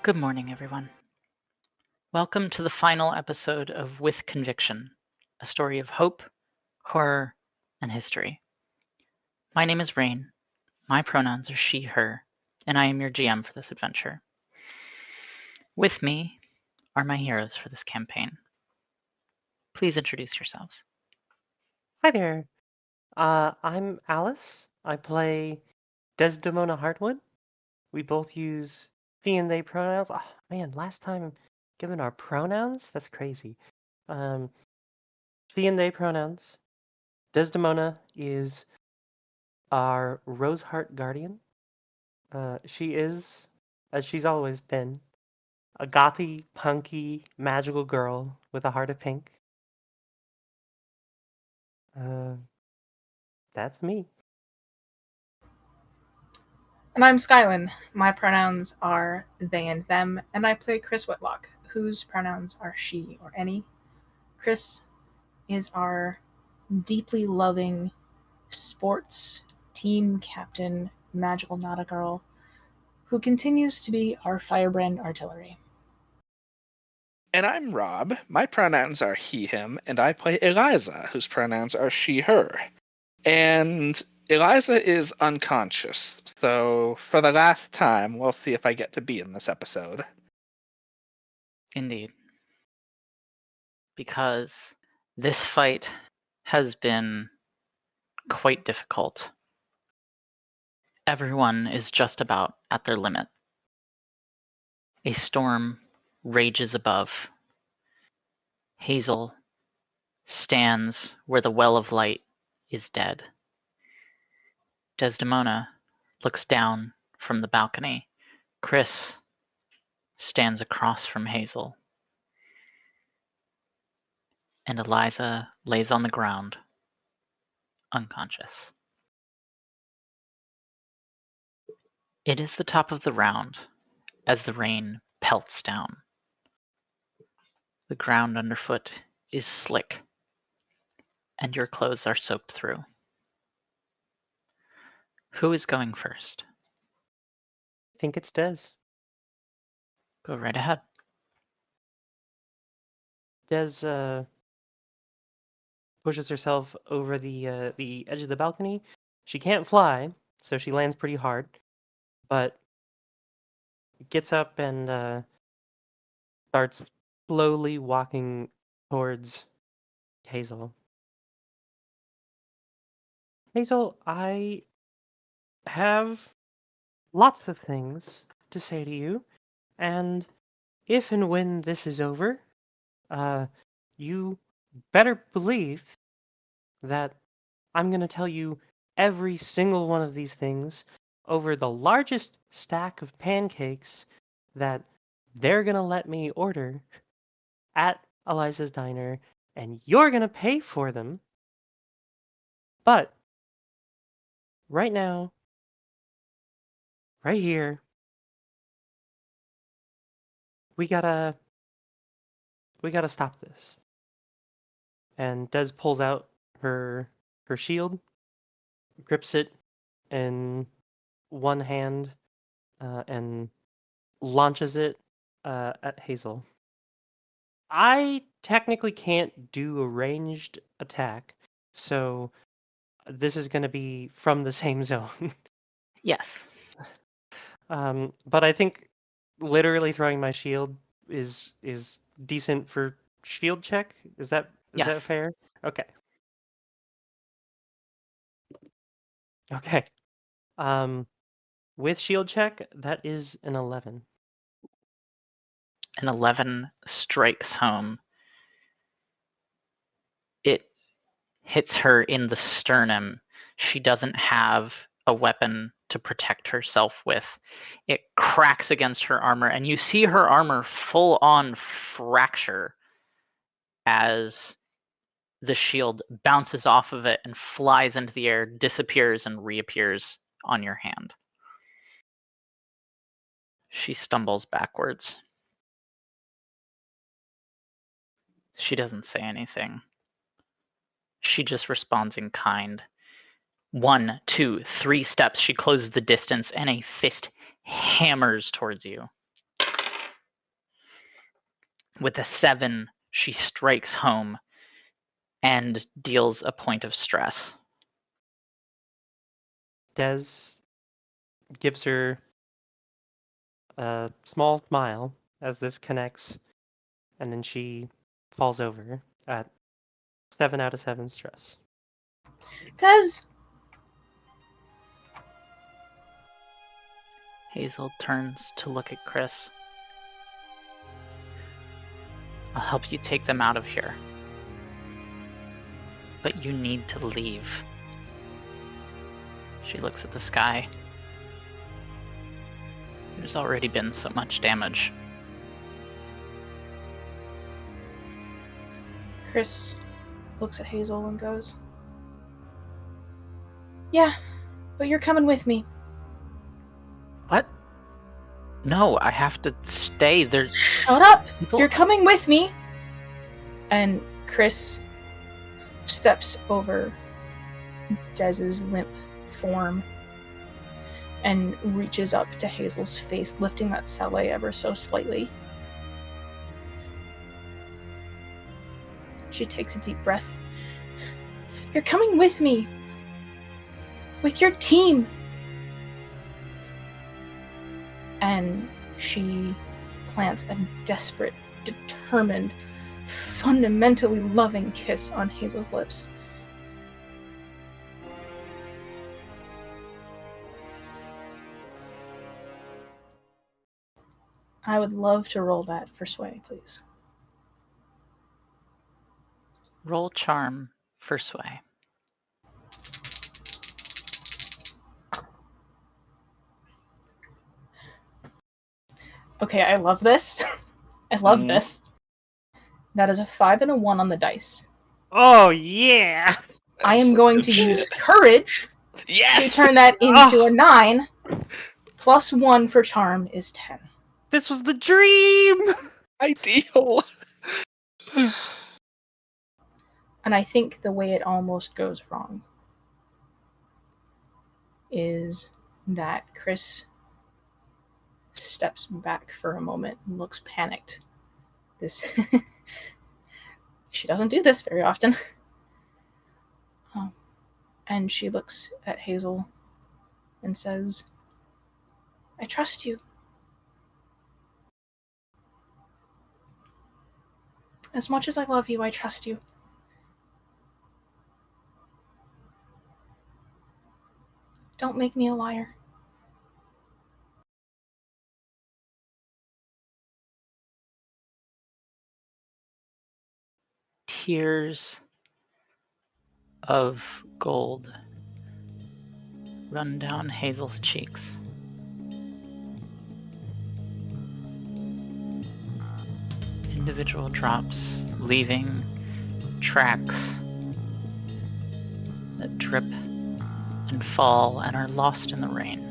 Good morning, everyone. Welcome to the final episode of With Conviction, a story of hope, horror, and history. My name is Rain. My pronouns are she, her, and I am your GM for this adventure. With me are my heroes for this campaign. Please introduce yourselves. Hi there. I'm Alice. I play Desdemona Hartwood. We both use she and they pronouns. Oh, man, last time given our pronouns? That's crazy. Um, she and they pronouns. Desdemona is our Roseheart guardian. She is, as she's always been, a gothy, punky, magical girl with a heart of pink. Uh, that's me. And I'm Skylin. My pronouns are they and them, and I play Chris Whitlock, whose pronouns are she or any. Chris is our deeply loving sports team captain, magical not a girl, who continues to be our firebrand artillery. And I'm Rob. My pronouns are he, him, and I play Eliza, whose pronouns are she, her. And Eliza is unconscious, so for the last time, we'll see if I get to be in this episode. Indeed. Because this fight has been quite difficult. Everyone is just about at their limit. A storm rages above. Hazel stands where the well of light is dead. Desdemona looks down from the balcony. Chris stands across from Hazel. And Eliza lays on the ground, unconscious. It is the top of the round as the rain pelts down. The ground underfoot is slick, and your clothes are soaked through. Who is going first? I think it's Des. Go right ahead. Des pushes herself over the edge of the balcony. She can't fly, so she lands pretty hard, but gets up and starts slowly walking towards Hazel. Hazel, I have lots of things to say to you, and if and when this is over, you better believe that I'm going to tell you every single one of these things over the largest stack of pancakes that they're going to let me order at Eliza's Diner, and you're going to pay for them. But right now, right here, we gotta stop this. And Des pulls out her shield, grips it in one hand, and launches it at Hazel. I technically can't do a ranged attack, so this is going to be from the same zone. Yes. But I think literally throwing my shield is decent for shield check. Is that Yes. fair? Okay. Okay. With shield check, that is an 11. An 11 strikes home. It hits her in the sternum. She doesn't have a weapon to protect herself with. It cracks against her armor, and you see her armor full on fracture as the shield bounces off of it and flies into the air, disappears, and reappears on your hand. She stumbles backwards. She doesn't say anything. She just responds in kind. 1, 2, 3 steps. She closes the distance, and a fist hammers towards you. With a 7, she strikes home and deals a point of stress. Des gives her a small smile as this connects, and then she falls over at 7 out of 7 stress. Des! Hazel turns to look at Chris. I'll help you take them out of here. But you need to leave. She looks at the sky. There's already been so much damage. Chris looks at Hazel and goes, "Yeah, but you're coming with me." What? No, I have to stay. There's Shut up! people. You're coming with me! And Chris steps over Dez's limp form and reaches up to Hazel's face, lifting that celle ever so slightly. She takes a deep breath. "You're coming with me! With your team!" And she plants a desperate, determined, fundamentally loving kiss on Hazel's lips. I would love to roll that for Sway, please. Roll charm for Sway. Okay, I love this. I love this. That is a 5 and a 1 on the dice. Oh, yeah! I am going to use courage to Yes! turn that into a 9. Plus 1 for charm is 10. This was the dream! Ideal. And I think the way it almost goes wrong is that Chris steps back for a moment and looks panicked. She doesn't do this very often. And she looks at Hazel and says, "I trust you. As much as I love you, I trust you. Don't make me a liar." Tears of gold run down Hazel's cheeks. Individual drops, leaving tracks that drip and fall and are lost in the rain.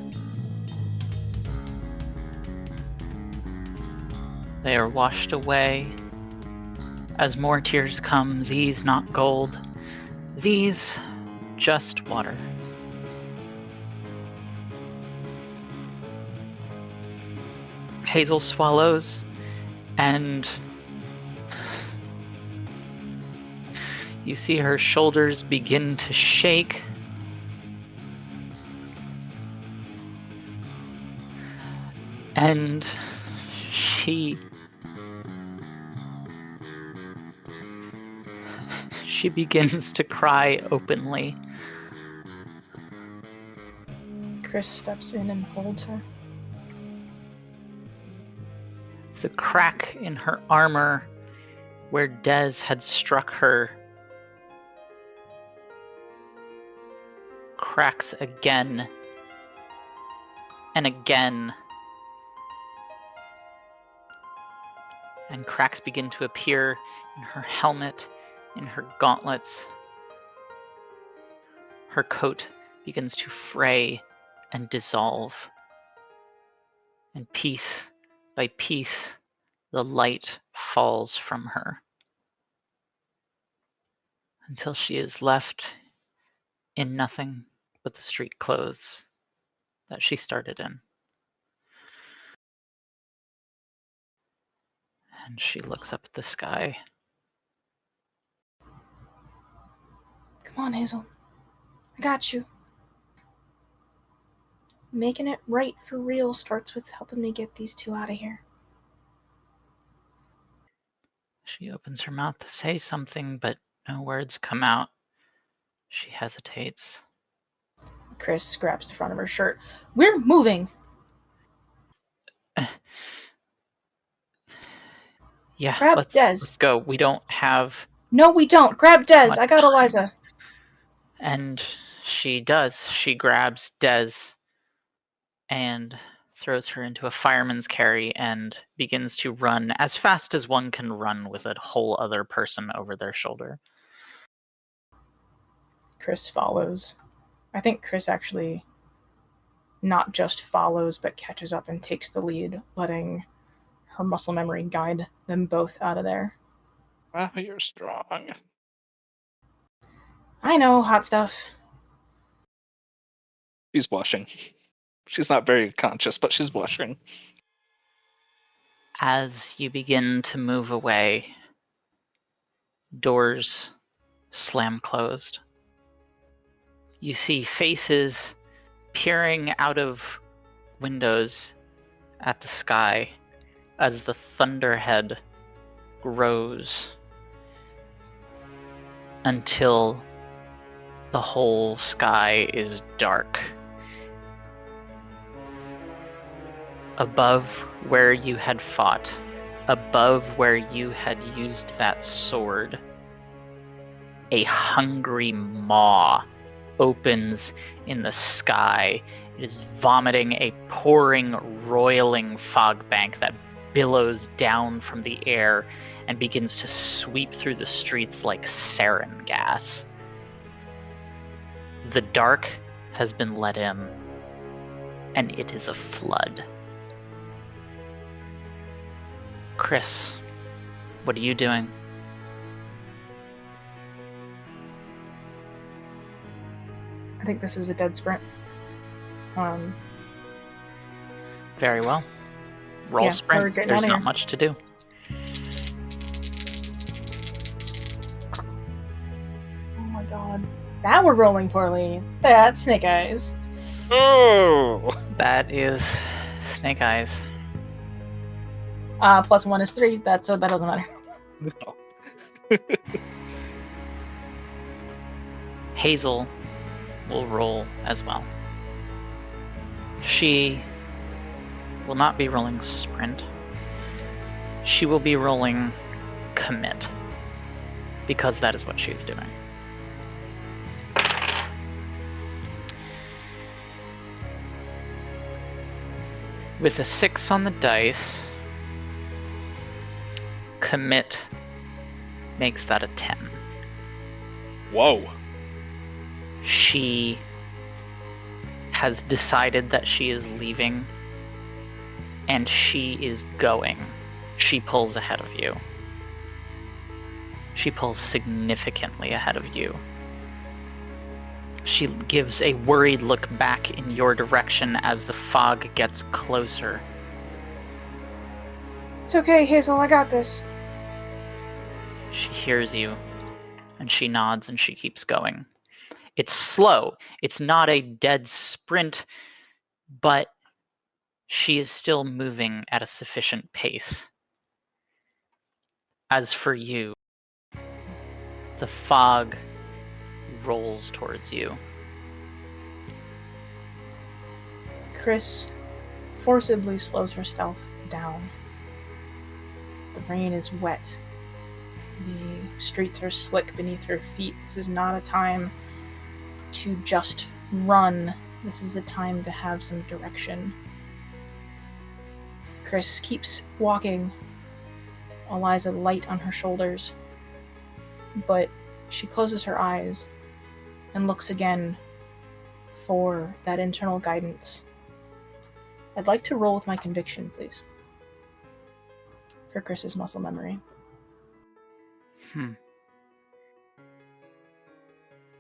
They are washed away as more tears come, these not gold, these just water. Hazel swallows, and you see her shoulders begin to shake. And she begins to cry openly. Chris steps in and holds her. The crack in her armor where Des had struck her cracks again and again. And cracks begin to appear in her helmet, in her gauntlets. Her coat begins to fray and dissolve. And piece by piece, the light falls from her until she is left in nothing but the street clothes that she started in. And she looks up at the sky. Come on, Hazel. I got you. Making it right for real starts with helping me get these two out of here. She opens her mouth to say something, but no words come out. She hesitates. Chris grabs the front of her shirt. We're moving! Yeah, Grab let's Des. go. We don't have... No, we don't. Grab Des. What I got time? Eliza. And she does. She grabs Des and throws her into a fireman's carry and begins to run as fast as one can run with a whole other person over their shoulder. Chris follows. I think Chris actually not just follows, but catches up and takes the lead, letting her muscle memory guide them both out of there. Wow, you're strong. I know, hot stuff. She's blushing. She's not very conscious, but she's blushing. As you begin to move away, doors slam closed. You see faces peering out of windows at the sky as the thunderhead grows until the whole sky is dark. Above where you had fought, above where you had used that sword, a hungry maw opens in the sky. It is vomiting a pouring, roiling fog bank that billows down from the air and begins to sweep through the streets like sarin gas. The dark has been let in, and it is a flood. Chris, what are you doing? I think this is a dead sprint. Very well. Roll Yeah, we're sprint. getting There's outta not here. much to do. Oh my god. Now we're rolling poorly. That's Snake Eyes. Oh! That is Snake Eyes. Plus 1 is 3. So that doesn't matter. No. Hazel will roll as well. She will not be rolling sprint. She will be rolling commit, because that is what she is doing. With a 6 on the dice, commit makes that a 10. Whoa. She has decided that she is leaving, and she is going. She pulls ahead of you. She pulls significantly ahead of you. She gives a worried look back in your direction as the fog gets closer. It's okay, Hazel. I got this. She hears you, and she nods, and she keeps going. It's slow. It's not a dead sprint, but she is still moving at a sufficient pace. As for you, the fog rolls towards you. Chris forcibly slows herself down. The rain is wet. The streets are slick beneath her feet. This is not a time to just run. This is a time to have some direction. Chris keeps walking, Eliza light on her shoulders, but she closes her eyes and looks again for that internal guidance. I'd like to roll with my conviction, please, for Chris's muscle memory.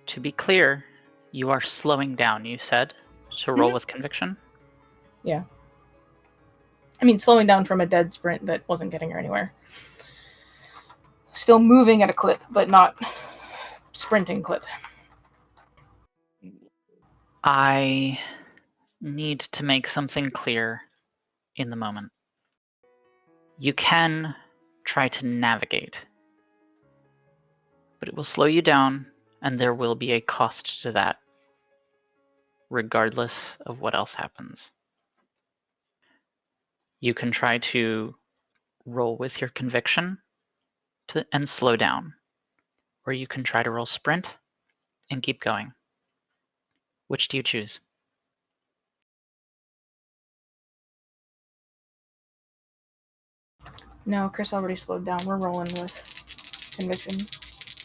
To be clear, you are slowing down, you said, to roll Mhm. with conviction? Yeah. I mean, slowing down from a dead sprint that wasn't getting her anywhere. Still moving at a clip, but not sprinting clip. I need to make something clear in the moment. You can try to navigate, but it will slow you down, and there will be a cost to that, regardless of what else happens. You can try to roll with your conviction and slow down, or you can try to roll sprint and keep going. Which do you choose? No, Chris already slowed down. We're rolling with conviction.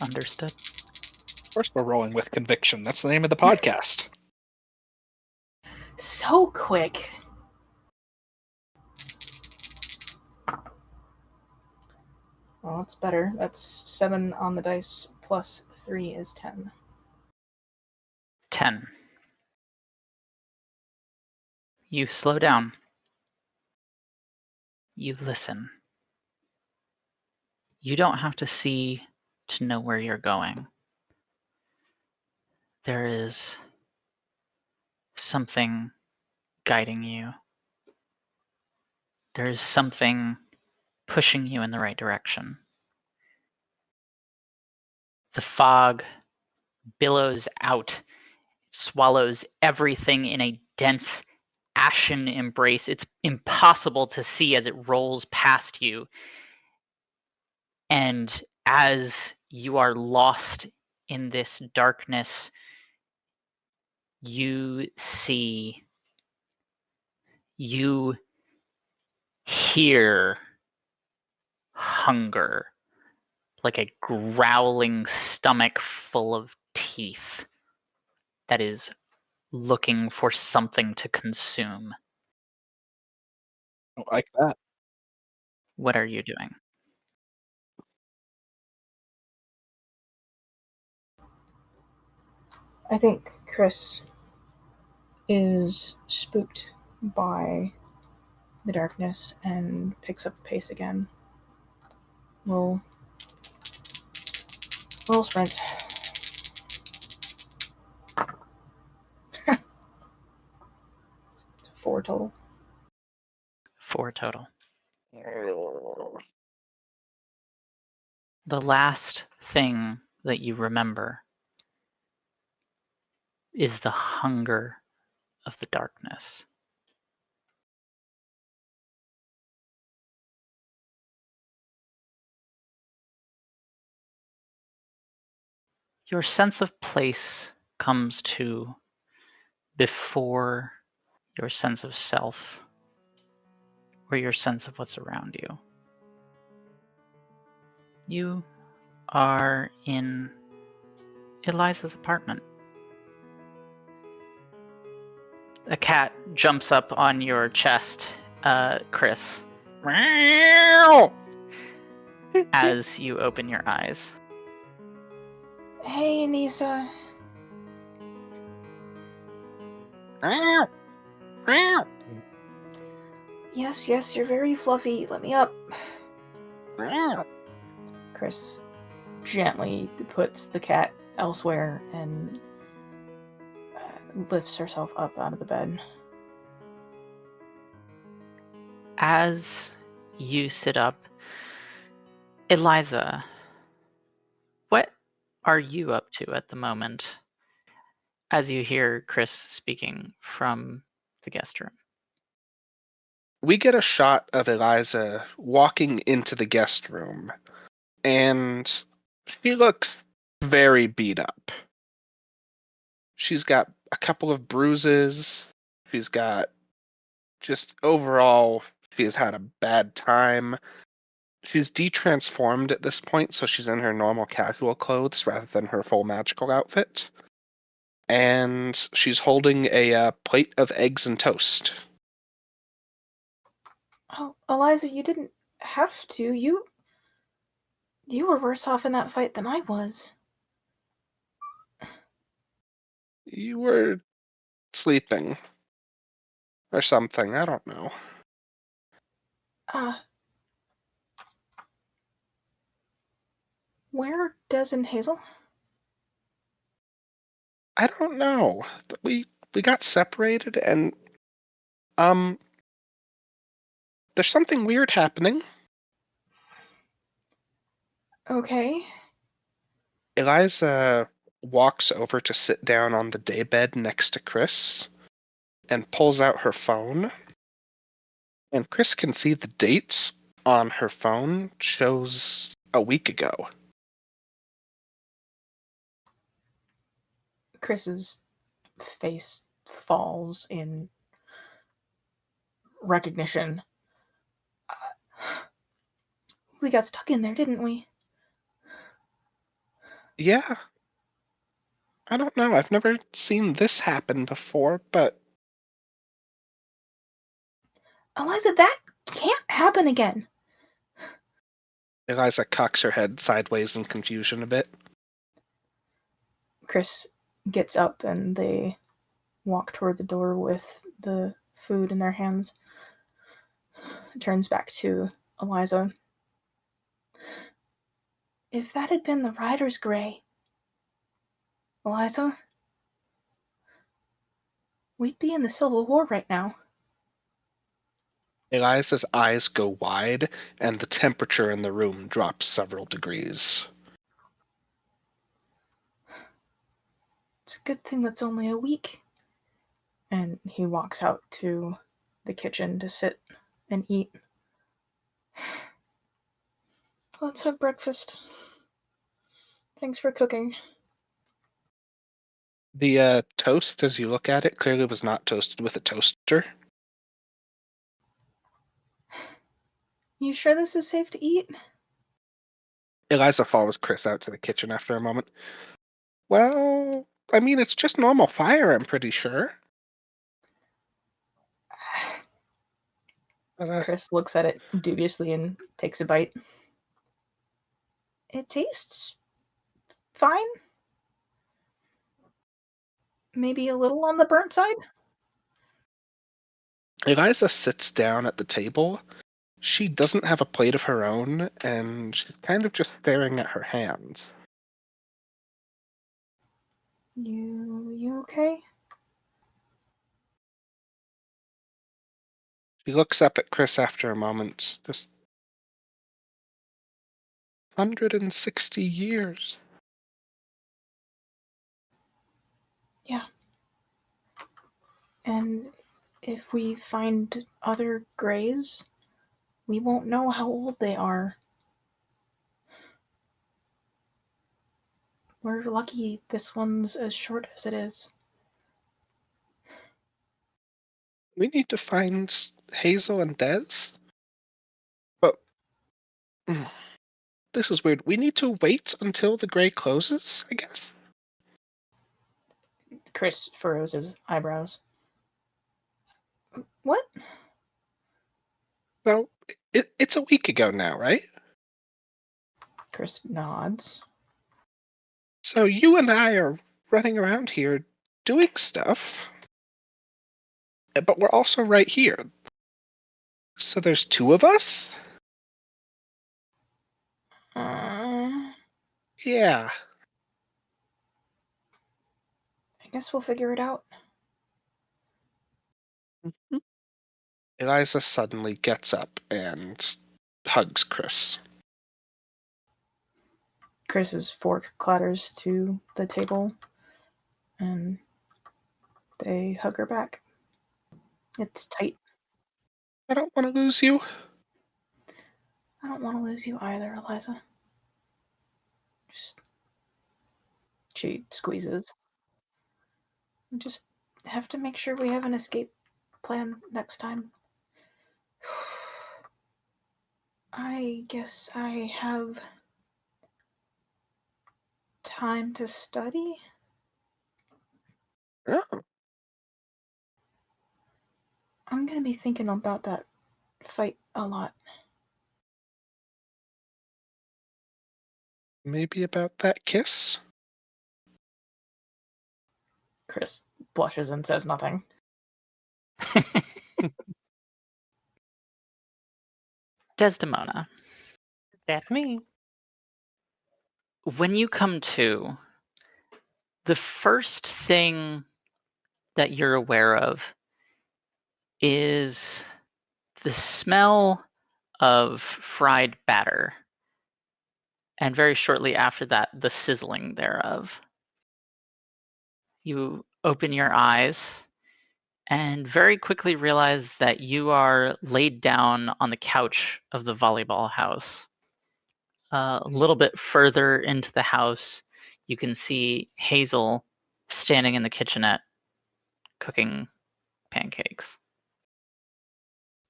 Understood. Of course, we're rolling with conviction. That's the name of the podcast. So quick. Well, that's better. That's 7 on the dice plus 3 is 10. 10. You slow down. You listen. You don't have to see to know where you're going. There is something guiding you. There is something pushing you in the right direction. The fog billows out. It swallows everything in a dense, ashen embrace. It's impossible to see as it rolls past you. And as you are lost in this darkness, you see, you hear hunger, like a growling stomach full of teeth that is looking for something to consume. I like that. What are you doing? I think Chris is spooked by the darkness and picks up the pace again. Roll sprint. 4 total. 4 total. The last thing that you remember is the hunger of the darkness. Your sense of place comes to before your sense of self or your sense of what's around you. You are in Eliza's apartment. A cat jumps up on your chest, Chris, as you open your eyes. Hey, Anissa. Yes, you're very fluffy. Let me up. Chris gently puts the cat elsewhere and lifts herself up out of the bed. As you sit up, Eliza, what are you up to at the moment as you hear Chris speaking from the guest room? We get a shot of Eliza walking into the guest room, and she looks very beat up. She's got a couple of bruises. She's got just overall, she's had a bad time. She's de-transformed at this point, so she's in her normal casual clothes rather than her full magical outfit. And she's holding a plate of eggs and toast. Oh, Eliza, you didn't have to. You were worse off in that fight than I was. You were sleeping. Or something, I don't know. Where are Des and Hazel? I don't know. We got separated, and there's something weird happening. Okay. Eliza walks over to sit down on the daybed next to Chris and pulls out her phone. And Chris can see the dates on her phone shows a week ago. Chris's face falls in recognition. We got stuck in there, didn't we? Yeah. I don't know. I've never seen this happen before, but Eliza, that can't happen again. Eliza cocks her head sideways in confusion a bit. Chris gets up and they walk toward the door with the food in their hands. Turns back to Eliza. If that had been the Rider's Grey, Eliza, we'd be in the Civil War right now. Eliza's eyes go wide, and the temperature in the room drops several degrees. It's a good thing that's only a week. And he walks out to the kitchen to sit and eat. Let's have breakfast. Thanks for cooking. The toast, as you look at it, clearly was not toasted with a toaster. You sure this is safe to eat? Eliza follows Chris out to the kitchen after a moment. Well, I mean, it's just normal fire, I'm pretty sure. Chris looks at it dubiously and takes a bite. It tastes fine. Maybe a little on the burnt side? Eliza sits down at the table. She doesn't have a plate of her own, and she's kind of just staring at her hands. You okay? She looks up at Chris after a moment. Just 160 years. Yeah. And if we find other Greys, we won't know how old they are. We're lucky this one's as short as it is. We need to find Hazel and Des. But this is weird. We need to wait until the gray closes, I guess. Chris furrows his eyebrows. What? So it's a week ago now, right? Chris nods. So you and I are running around here doing stuff, but we're also right here. So there's two of us? Yeah. I guess we'll figure it out. Mm-hmm. Eliza suddenly gets up and hugs Chris. Chris's fork clatters to the table, and they hug her back. It's tight. I don't want to lose you. I don't want to lose you either, Eliza. She squeezes. We just have to make sure we have an escape plan next time. I guess I have time to study? Oh. I'm gonna be thinking about that fight a lot. Maybe about that kiss? Chris blushes and says nothing. Desdemona, That's me. when you come to, the first thing that you're aware of is the smell of fried batter, and very shortly after that, the sizzling thereof. You open your eyes and very quickly realize that you are laid down on the couch of the volleyball house. A little bit further into the house, you can see Hazel standing in the kitchenette cooking pancakes.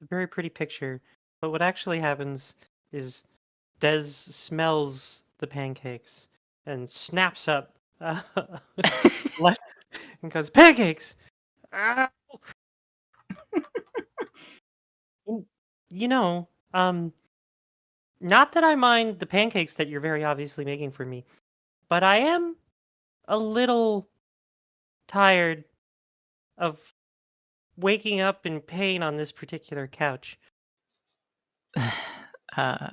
A very pretty picture. But what actually happens is Des smells the pancakes and snaps up le- and goes, "Pancakes!" Ah! You know, not that I mind the pancakes that you're very obviously making for me, but I am a little tired of waking up in pain on this particular couch. uh,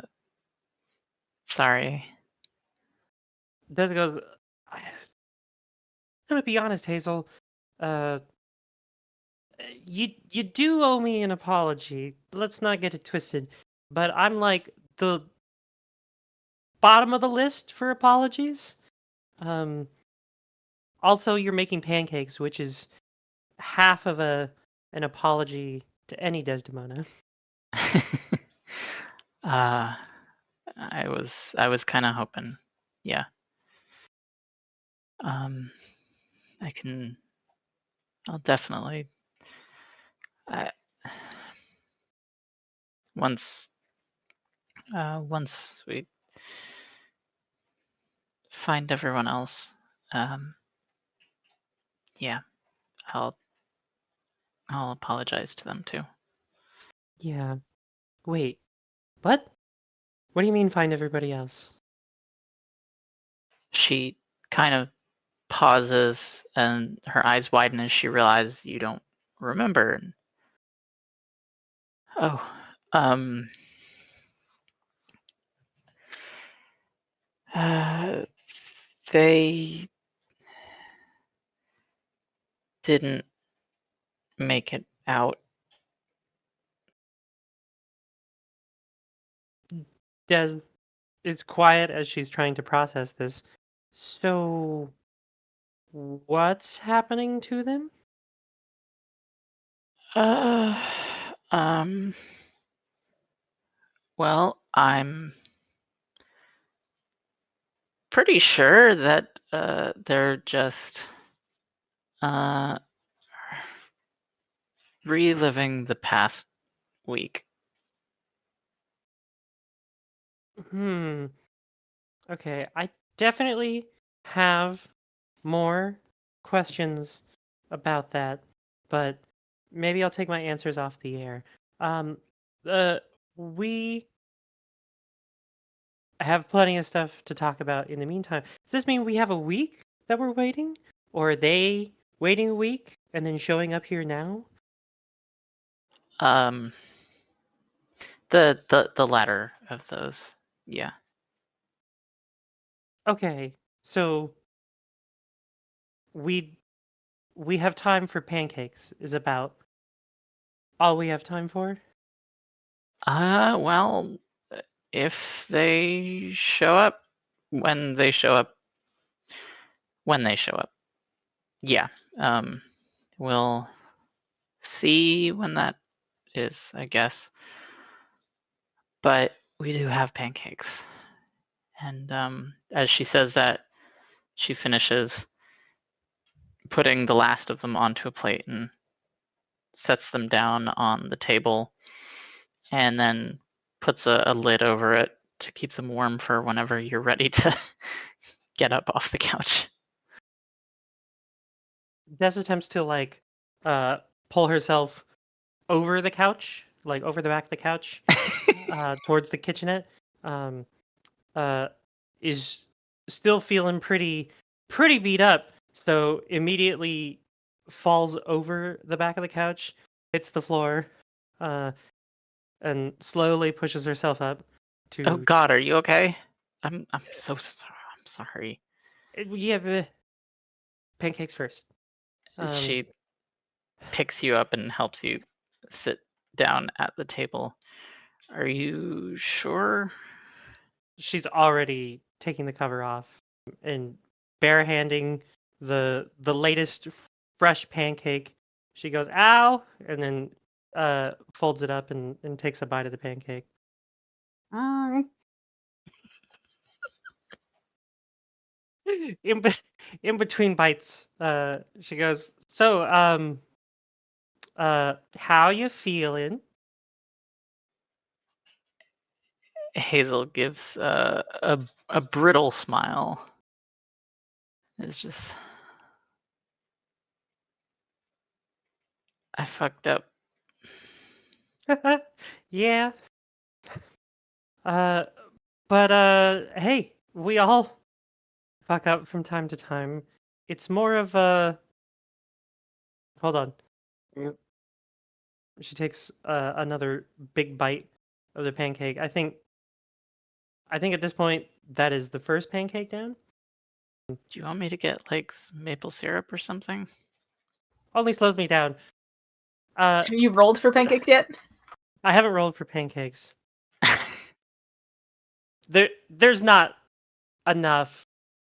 sorry. Des goes, I'm gonna be honest, Hazel. Uh, you do owe me an apology. Let's not get it twisted. But I'm like the bottom of the list for apologies. Um, Also, you're making pancakes, which is half of an apology to any Desdemona. uh, I was kind of hoping, yeah. Um, I'll definitely. I, once once we find everyone else, um, yeah, I'll I'll apologize to them too. Yeah. Wait, what? What do you mean find everybody else? She kind of pauses and her eyes widen as she realizes you don't remember. Oh, um, uh, they didn't make it out. Des is quiet as she's trying to process this. So, what's happening to them? Uh, um, well, I'm pretty sure that they're just uh, reliving the past week. Hmm. Okay, I definitely have more questions about that, but maybe I'll take my answers off the air. Um, uh, we have plenty of stuff to talk about in the meantime. Does this mean we have a week that we're waiting? Or are they waiting a week and then showing up here now? Um, the latter of those, yeah. Okay, so we we have time for pancakes is about all we have time for? Well, if they show up, when they show up, when they show up, yeah. Um, we'll see when that is, I guess. But we do have pancakes. And as she says that, she finishes putting the last of them onto a plate and sets them down on the table, and then puts a lid over it to keep them warm for whenever you're ready to get up off the couch. Des attempts to like pull herself over the couch, like over the back of the couch, towards the kitchenette. Um, uh, is still feeling pretty beat up, so immediately falls over the back of the couch, hits the floor, uh, and slowly pushes herself up to. Oh God, are you okay? I'm so sorry. I'm sorry. Yeah, pancakes first. She picks you up and helps you sit down at the table. Are you sure? She's already taking the cover off and barehanding the latest fresh pancake. She goes, "Ow!" and then folds it up and takes a bite of the pancake. In be- in between bites, she goes, "So, how you feeling?" Hazel gives a brittle smile. It's just, I fucked up. Yeah. Uh, but hey, we all fuck up from time to time. It's more of a. Hold on. She takes another big bite of the pancake. I think at this point that is the first pancake down. Do you want me to get like maple syrup or something? Only slows me down. Have you rolled for pancakes yet? I haven't rolled for pancakes. There's not enough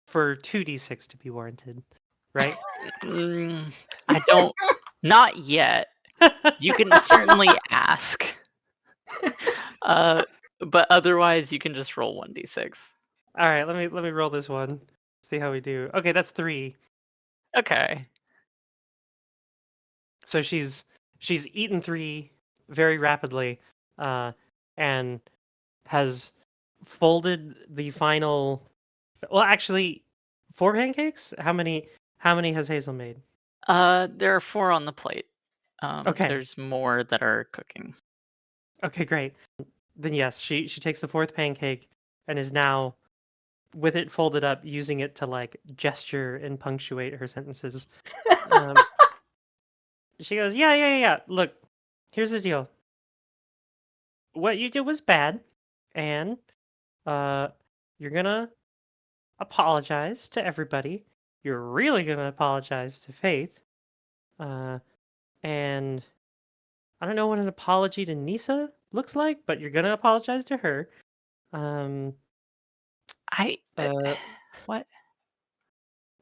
for 2d6 to be warranted, right? I don't. Not yet. You can certainly ask. But otherwise, you can just roll 1d6. All right, let me roll this one. See how we do. Okay, that's 3. Okay. So she's eaten 3 very rapidly, and has folded the final. Well, actually, 4 pancakes. How many has Hazel made? There are 4 on the plate. Okay. There's more that are cooking. Okay, great. Then yes, she takes the 4th pancake and is now with it folded up, using it to like gesture and punctuate her sentences. Um, she goes, yeah. Look, here's the deal. What you did was bad, and uh, you're gonna apologize to everybody. You're really gonna apologize to Faith. And I don't know what an apology to Nisa looks like, but you're gonna apologize to her. Um, I. uh, What?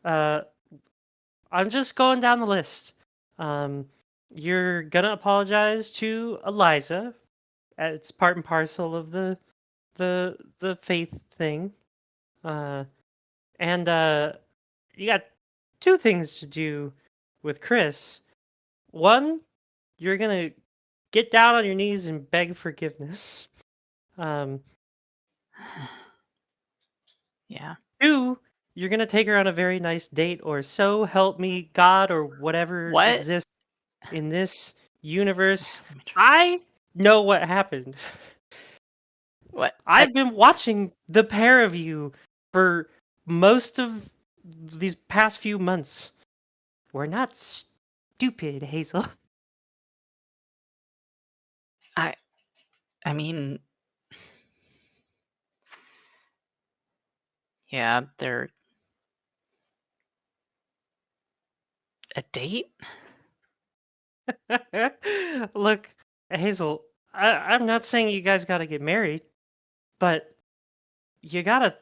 uh, I'm just going down the list. Um, you're gonna apologize to Eliza. It's part and parcel of the faith thing. Uh, and you got 2 things to do with Chris. One, you're gonna get down on your knees and beg forgiveness. Um, Yeah. 2, you're gonna take her on a very nice date, or so help me God, or whatever What? exists in this universe. Let me try. I know what happened. What? I've been watching the pair of you for most of these past few months. We're not stupid, Hazel. I mean, yeah, they're a date. Look, Hazel, I'm not saying you guys gotta get married, but you gotta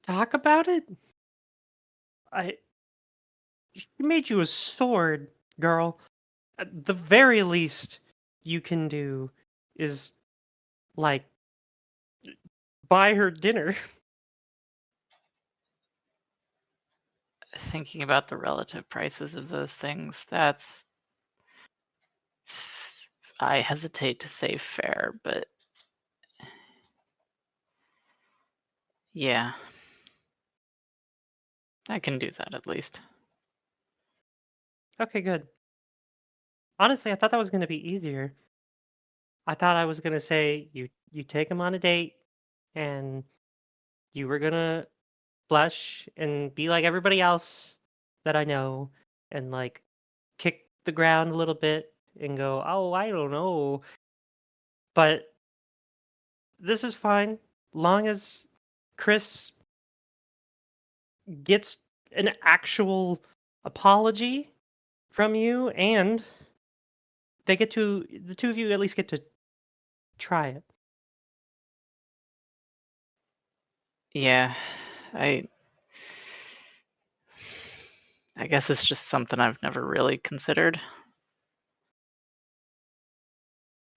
talk about it. I She made you a sword, girl. At the very least you can do is like buy her dinner. Thinking about the relative prices of those things, that's. I hesitate to say fair, but yeah, I can do that at least. Okay, good. Honestly, I thought that was gonna be easier. I thought I was gonna say you take him on a date and you were gonna blush and be like everybody else that I know and like kick the ground a little bit and go, "Oh, I don't know." But this is fine, long as Chris gets an actual apology from you, and the two of you at least get to try it. Yeah, I I guess it's just something I've never really considered.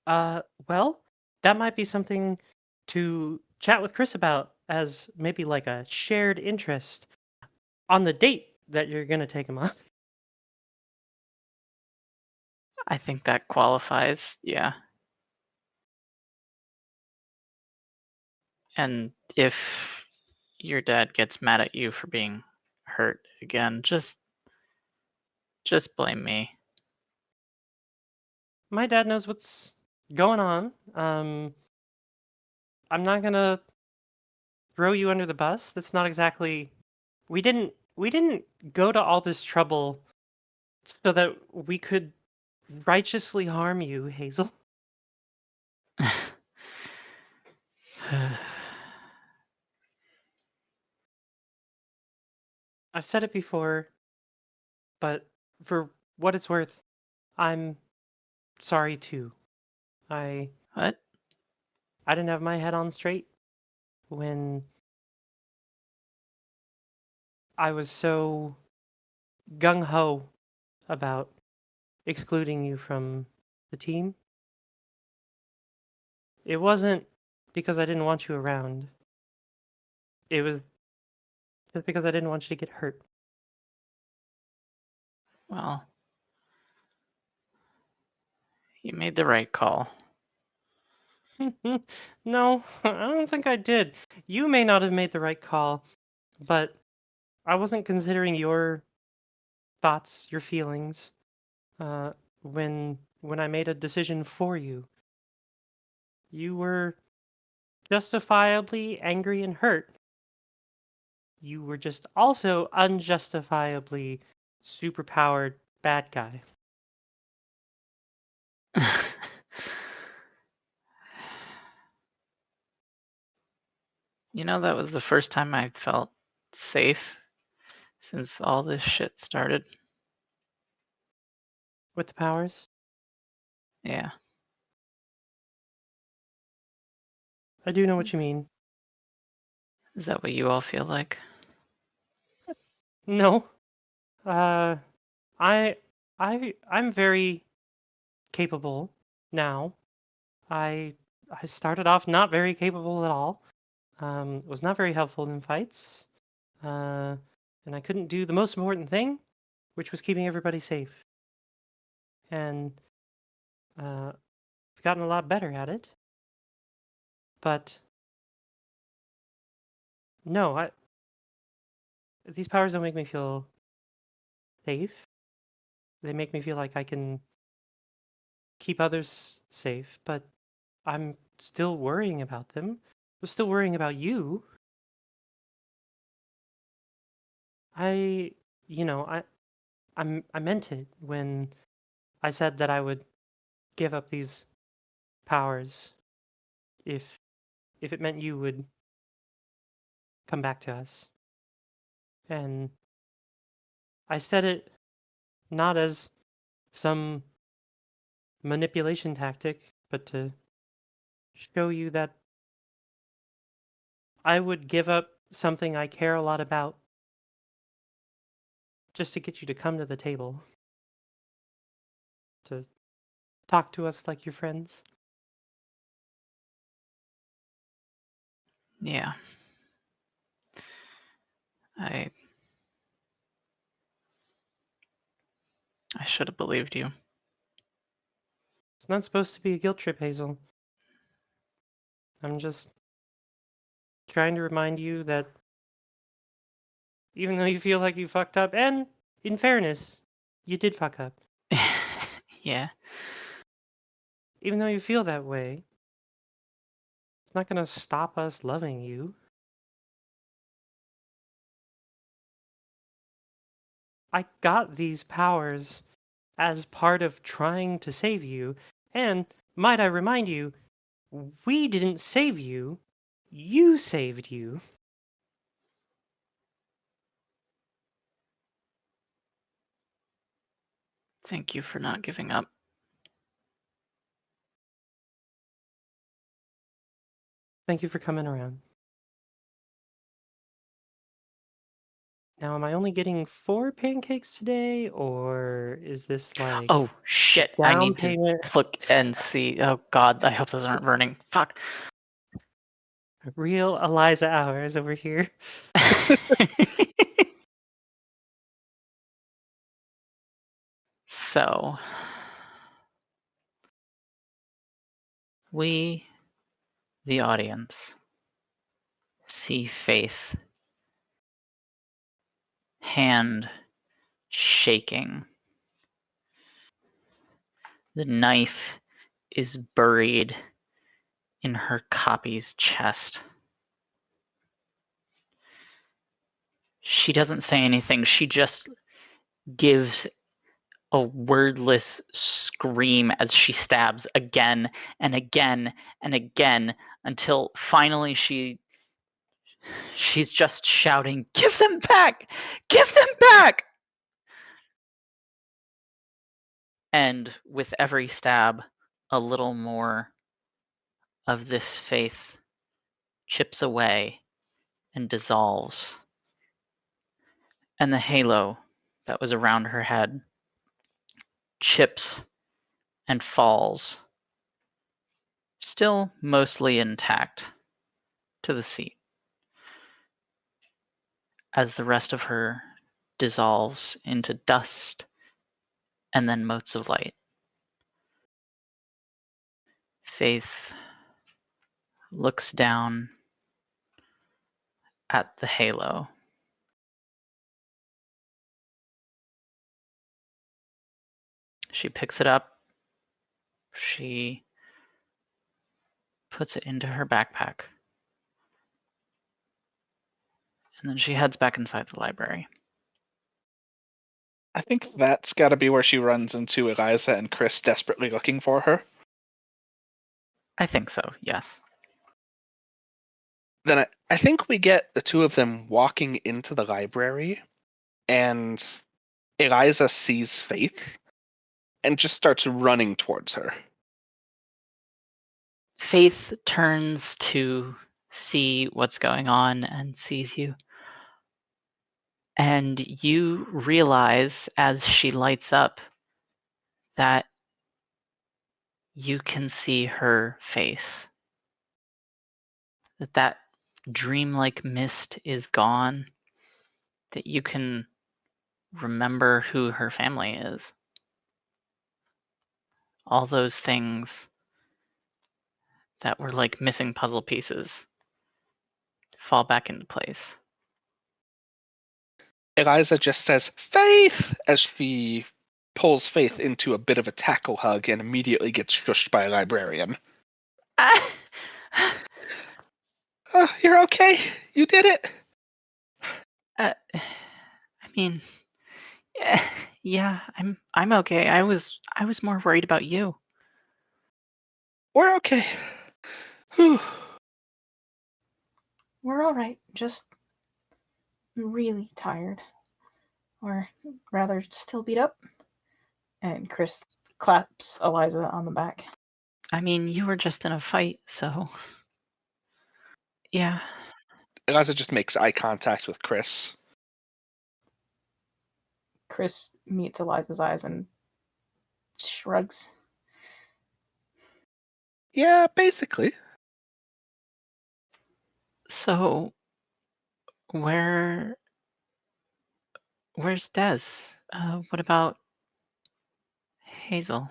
Well, that might be something to chat with Chris about as maybe like a shared interest on the date that you're gonna take him on. I think that qualifies, yeah. And if your dad gets mad at you for being hurt again, just blame me. My dad knows what's going on. I'm not gonna throw you under the bus. That's not exactly. We didn't go to all this trouble so that we could righteously harm you, Hazel. I've said it before, but for what it's worth, I'm sorry too. I What? I didn't have my head on straight when I was so gung ho about excluding you from the team. It wasn't because I didn't want you around. It was just because I didn't want you to get hurt. Well, you made the right call. No, I don't think I did. You may not have made the right call, but I wasn't considering your thoughts, your feelings, uh, when I made a decision for you. You were justifiably angry and hurt. You were just also unjustifiably superpowered bad guy. You know, that was the first time I felt safe since all this shit started. With the powers? Yeah. I do know what you mean. Is that what you all feel like? No. Uh, I, I'm very capable now. I, I started off not very capable at all. Was not very helpful in fights. And I couldn't do the most important thing, which was keeping everybody safe. And I've gotten a lot better at it. But no, these powers don't make me feel safe. They make me feel like I can keep others safe, but I'm still worrying about them. I'm still worrying about you. I, you know, I meant it when I said that I would give up these powers if it meant you would come back to us. And I said it not as some manipulation tactic, but to show you that I would give up something I care a lot about just to get you to come to the table, to talk to us like your friends. Yeah. I should have believed you. It's not supposed to be a guilt trip, Hazel. I'm just trying to remind you that even though you feel like you fucked up, and in fairness, you did fuck up. Yeah. Even though you feel that way, it's not gonna stop us loving you. I got these powers as part of trying to save you, and might I remind you, We didn't save you. You saved you. Thank you for not giving up. Thank you for coming around. Now, am I only getting 4 pancakes today, or is this like Oh shit! I down need to payment? look and see. Oh god, I hope those aren't burning. Fuck. Real Eliza hours over here. So, we, the audience, see Faith, hand shaking. The knife is buried in her copy's chest. She doesn't say anything. She just gives a wordless scream as she stabs again and again and again until finally she's just shouting, "Give them back! Give them back!" And with every stab, a little more of this faith chips away and dissolves. And the halo that was around her head chips and falls, still mostly intact, to the seat as the rest of her dissolves into dust and then motes of light. Faith looks down at the halo. She picks it up. She puts it into her backpack. And then she heads back inside the library. I think that's got to be where she runs into Eliza and Chris desperately looking for her. I think so, yes. Then I think we get the two of them walking into the library, and Eliza sees Faith and just starts running towards her. Faith turns to see what's going on and sees you. And you realize as she lights up that you can see her face. That dreamlike mist is gone. That you can remember who her family is. All those things that were like missing puzzle pieces fall back into place. Eliza just says, "Faith!" as she pulls Faith into a bit of a tackle hug and immediately gets shushed by a librarian. Oh, you're okay? You did it? I mean, yeah, I'm okay. I was more worried about you. We're okay. Whew. We're all right. Just really tired. Or rather, still beat up. And Chris claps Eliza on the back. I mean, you were just in a fight, so yeah. Eliza just makes eye contact with Chris. Chris meets Eliza's eyes and shrugs. Yeah, basically. So where's Des? What about Hazel?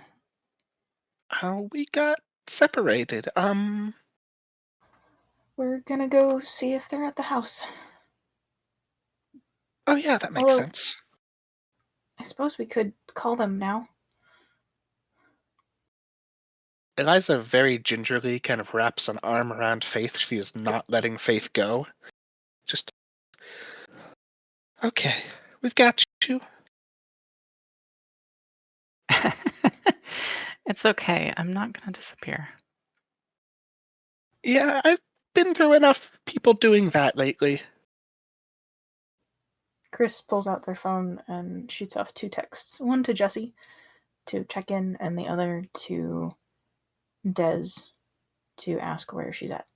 We got separated. We're gonna go see if they're at the house. Oh yeah, that makes Although, sense. I suppose we could call them now. Eliza very gingerly kind of wraps an arm around Faith. She is not letting Faith go. Just, okay, we've got you. It's okay. I'm not gonna disappear. Yeah, I've been through enough people doing that lately. Chris pulls out their phone and shoots off 2 texts. One to Jesse to check in, and the other to Des to ask where she's at.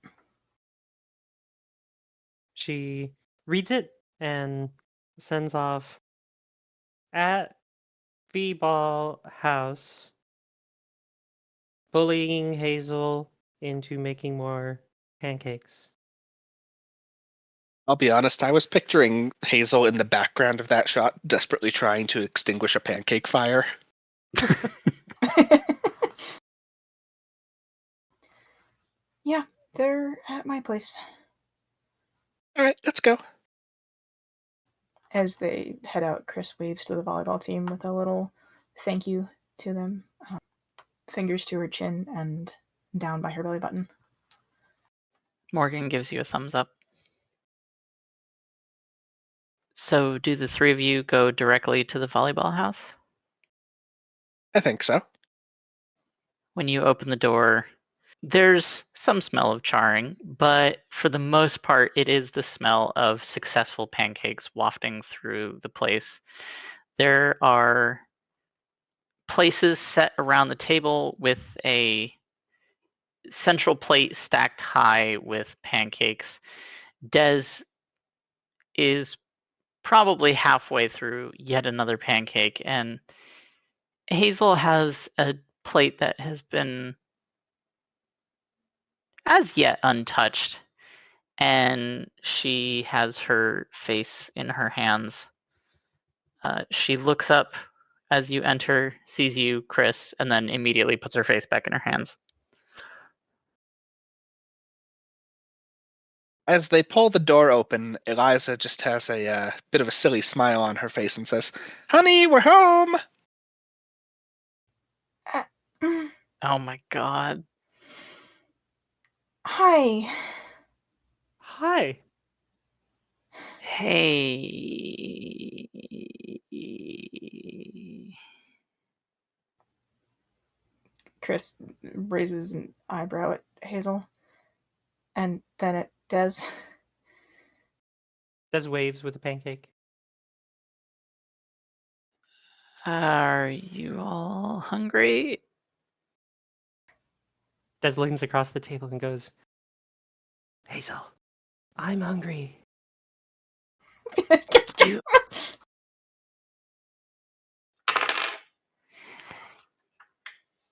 She reads it and sends off at V-Ball House, bullying Hazel into making more pancakes. I'll be honest, I was picturing Hazel in the background of that shot, desperately trying to extinguish a pancake fire. Yeah, they're at my place. All right, let's go. As they head out, Chris waves to the volleyball team with a little thank you to them. Fingers to her chin and down by her belly button. Morgan gives you a thumbs up. So do the 3 of you go directly to the volleyball house? I think so. When you open the door, there's some smell of charring, but for the most part, it is the smell of successful pancakes wafting through the place. There are places set around the table with a central plate stacked high with pancakes. Des is probably halfway through yet another pancake, and Hazel has a plate that has been as yet untouched, and she has her face in her hands. She looks up as you enter, sees you, Chris, and then immediately puts her face back in her hands. As they pull the door open, Eliza just has a bit of a silly smile on her face and says, "Honey, we're home!" Oh my god. Hi. Hi. Hey. Chris raises an eyebrow at Hazel and then at Des. Des waves with a pancake. Are you all hungry? Des leans across the table and goes, Hazel, I'm hungry. You...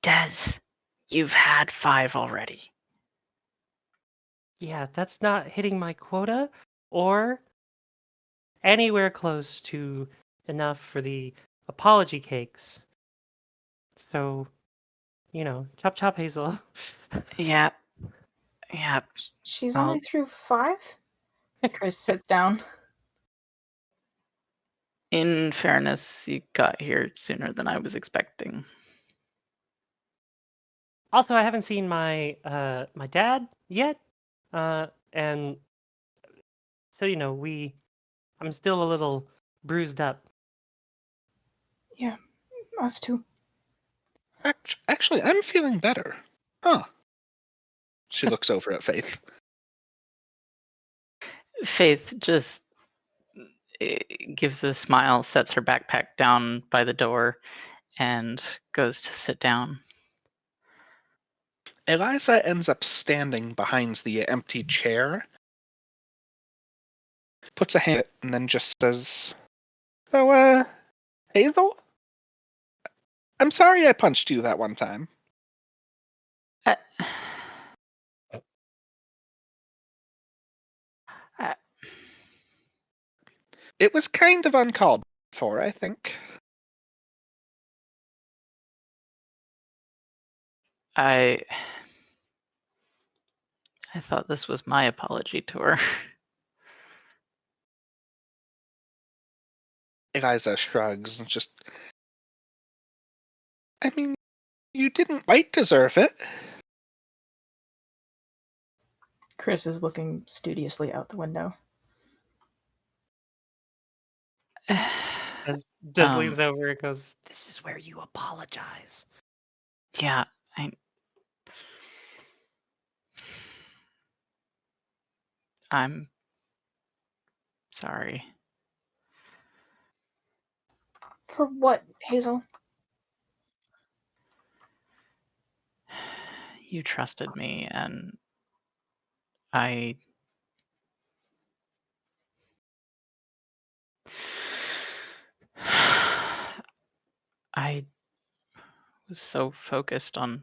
Des, you've had 5 already. Yeah, that's not hitting my quota or anywhere close to enough for the apology cakes. So, chop chop, Hazel. Yep. Yep. She's I'll- only through 5? Chris sits down. In fairness, you got here sooner than I was expecting. Also, I haven't seen my my dad yet, and so I'm still a little bruised up. Yeah, us too. Actually, I'm feeling better. Huh. She looks over at Faith. Faith just gives a smile, sets her backpack down by the door, and goes to sit down. Eliza ends up standing behind the empty chair, puts a hand, and then just says, "So, Hazel? I'm sorry I punched you that one time. Uh, uh, It was kind of uncalled for, I think." I thought this was my apology tour. Eliza shrugs and just, I mean, you didn't quite deserve it. Chris is looking studiously out the window. As Des leans over and goes, "This is where you apologize." Yeah, I'm sorry. For what, Hazel? You trusted me, and I was so focused on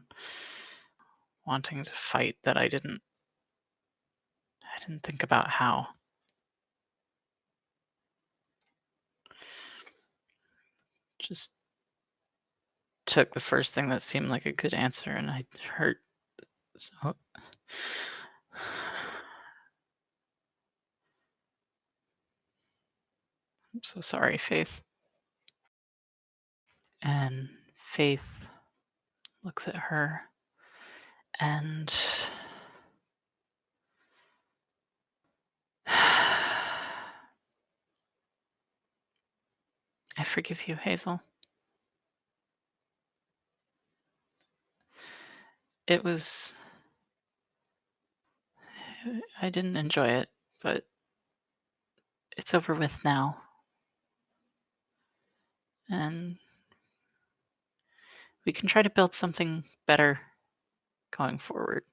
wanting to fight that I didn't think about how. Just took the first thing that seemed like a good answer, and I hurt so. I'm so sorry, Faith. And Faith looks at her, and I forgive you, Hazel. I didn't enjoy it, but it's over with now. And we can try to build something better going forward,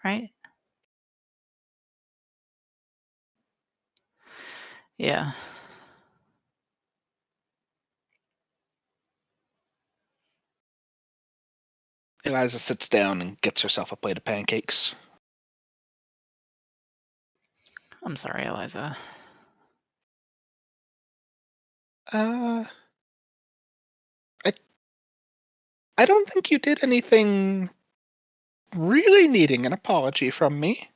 right? Yeah. Eliza sits down and gets herself a plate of pancakes. I'm sorry, Eliza. I don't think you did anything really needing an apology from me.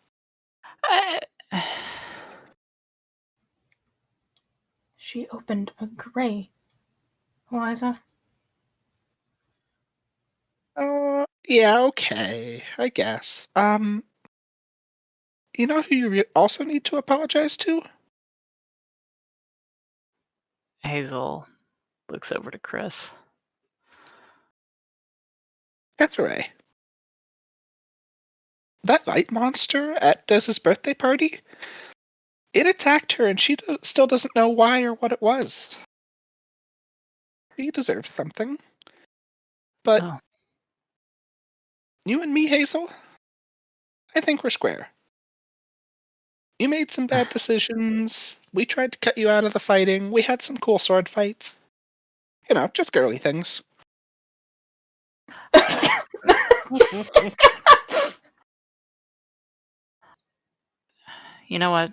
She opened a gray. Eliza? Yeah, okay, I guess. You know who you also need to apologize to? Hazel looks over to Chris. Desiree. That light monster at Dez's birthday party? It attacked her and she still doesn't know why or what it was. She deserves something. But Oh, you and me, Hazel, I think we're square. You made some bad decisions. We tried to cut you out of the fighting. We had some cool sword fights. You know, just girly things. you know what?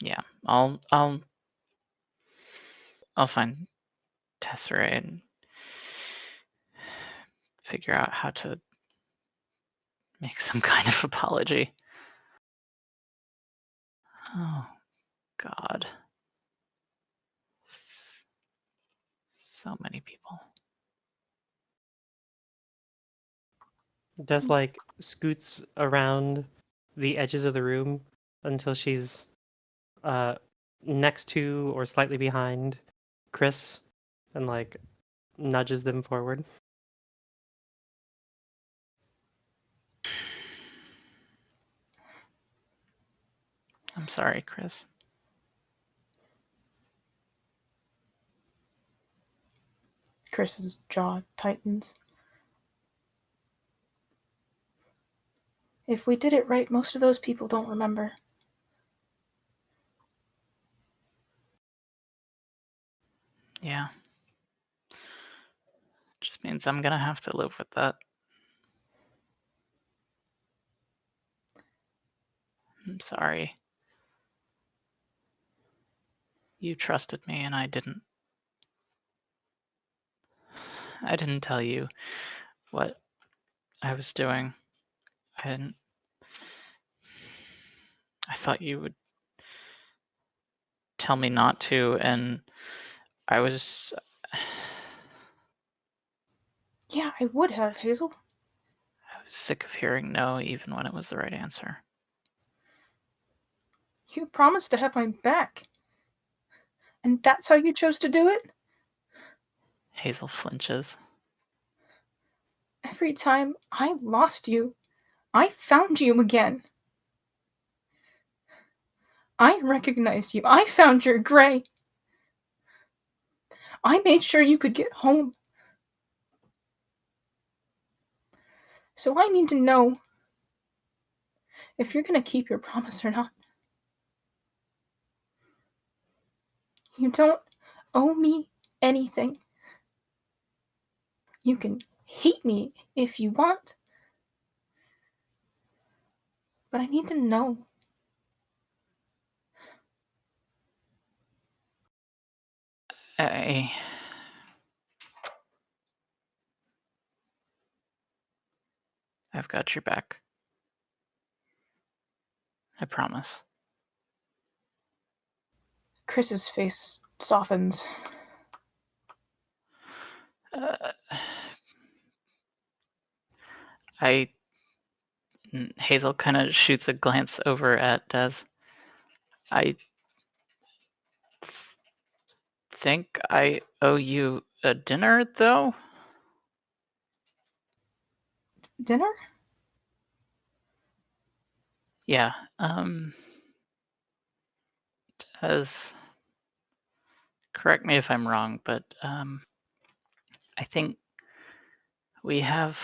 Yeah, I'll find Tesserae and figure out how to make some kind of apology. Oh, God. So many people. Des like scoots around the edges of the room until she's next to or slightly behind Chris and like nudges them forward. I'm sorry, Chris. Chris's jaw tightens. If we did it right, most of those people don't remember. Yeah. Just means I'm gonna have to live with that. I'm sorry. You trusted me and I didn't. I didn't tell you what I was doing. I thought you would tell me not to, and I was Yeah, I would have, Hazel. sick of hearing no even when it was the right answer. You promised to have my back. And that's how you chose to do it? Hazel flinches. Every time I lost you, I found you again. I recognized you. I found your gray. I made sure you could get home. So I need to know if you're going to keep your promise or not. You don't owe me anything. You can hate me if you want. But I need to know. I've got your back. I promise. Chris's face softens. Hazel kind of shoots a glance over at Des. I think I owe you a dinner, though. Dinner? Yeah. Des, correct me if I'm wrong, but I think we have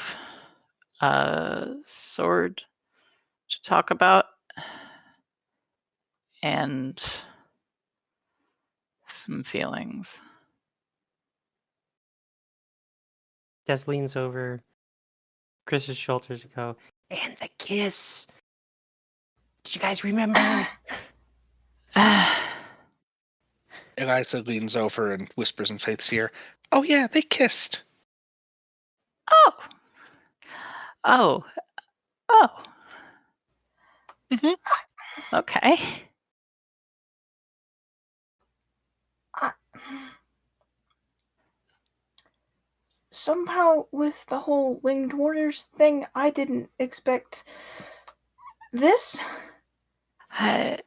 a sword to talk about and some feelings. Des leans over Chris's shoulders and go, and the kiss. Did you guys remember? Eliza leans over and whispers in Faith's ear, "Oh yeah, they kissed." Oh. Mhm. Okay. Somehow, with the whole Winged Warriors thing, I didn't expect this. It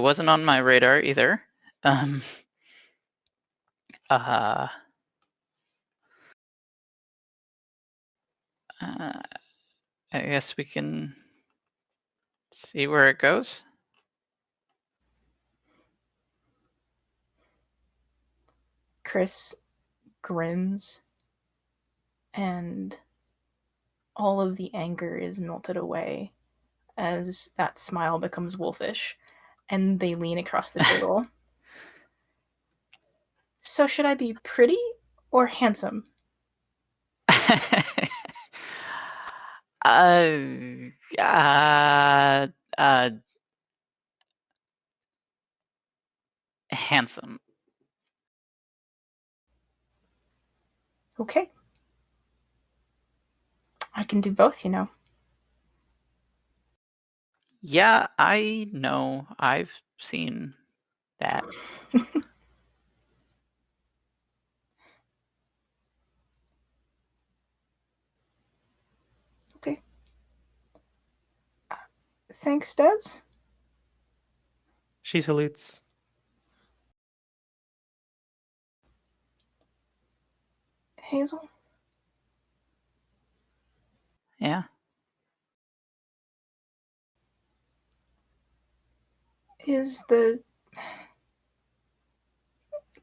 wasn't on my radar either. I guess we can see where it goes. Chris grins, and all of the anger is melted away as that smile becomes wolfish, and they lean across the table. So should I be pretty or handsome? Handsome. Okay. I can do both, you know. Yeah, I know. I've seen that. Okay. Thanks, Des. She salutes. Hazel? Yeah. Is the...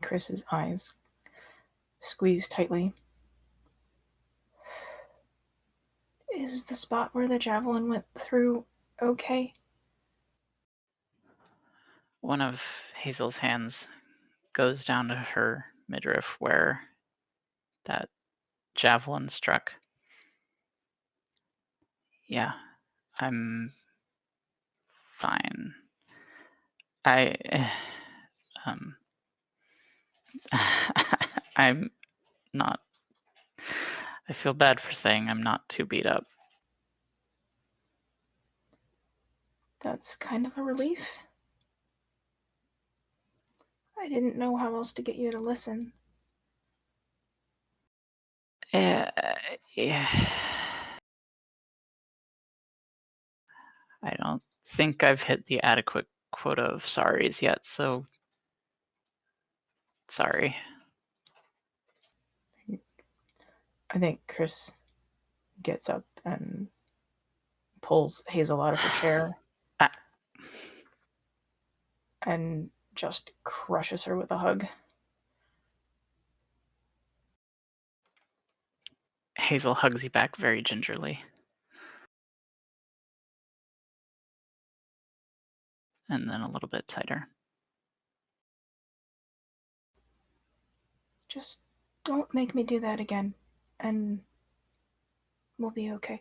Chris's eyes squeeze tightly. Is the spot where the javelin went through okay? One of Hazel's hands goes down to her midriff where that javelin struck. Yeah, I'm fine. I'm not. I feel bad for saying I'm not too beat up. That's kind of a relief. I didn't know how else to get you to listen. Yeah. I don't think I've hit the adequate quota of sorries yet, so Sorry. I think Chris gets up and pulls Hazel out of her chair Ah. and just crushes her with a hug. Hazel hugs you back very gingerly. And then a little bit tighter. Just don't make me do that again, and we'll be okay.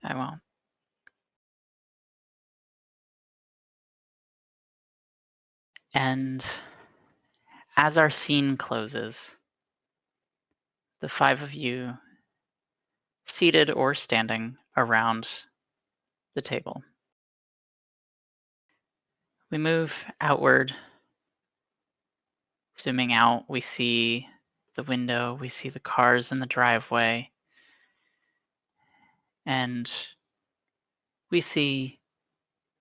I won't. And as our scene closes, the five of you seated or standing around the table. We move outward. Zooming out, we see the window, we see the cars in the driveway, and we see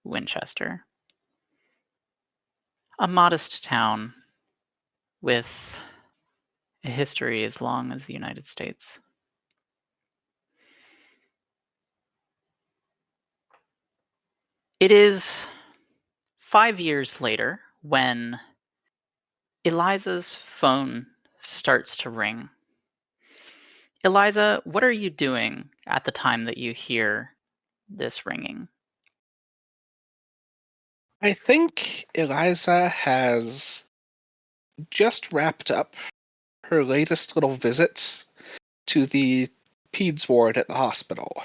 Winchester, a modest town with a history as long as the United States. It is 5 years later when Eliza's phone starts to ring. Eliza, what are you doing at the time that you hear this ringing? I think Eliza has just wrapped up her latest little visit to the peds ward at the hospital.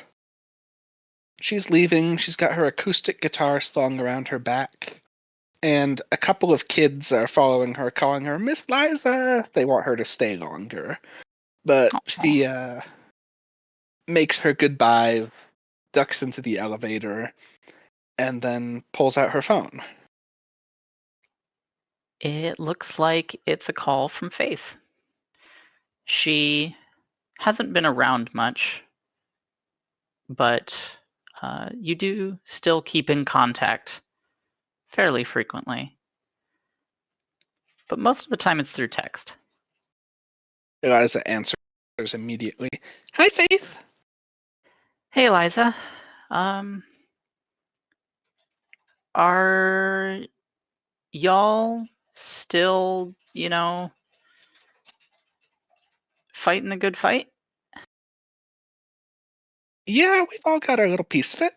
She's leaving, she's got her acoustic guitar slung around her back, and a couple of kids are following her, calling her Miss Liza. They want her to stay longer. But she makes her goodbye, ducks into the elevator, and then pulls out her phone. It looks like it's a call from Faith. She hasn't been around much, but you do still keep in contact fairly frequently. But most of the time it's through text. Eliza answers immediately. Hi, Faith. Hey, Eliza. Are y'all still, fighting the good fight? Yeah, we've all got our little piece of it.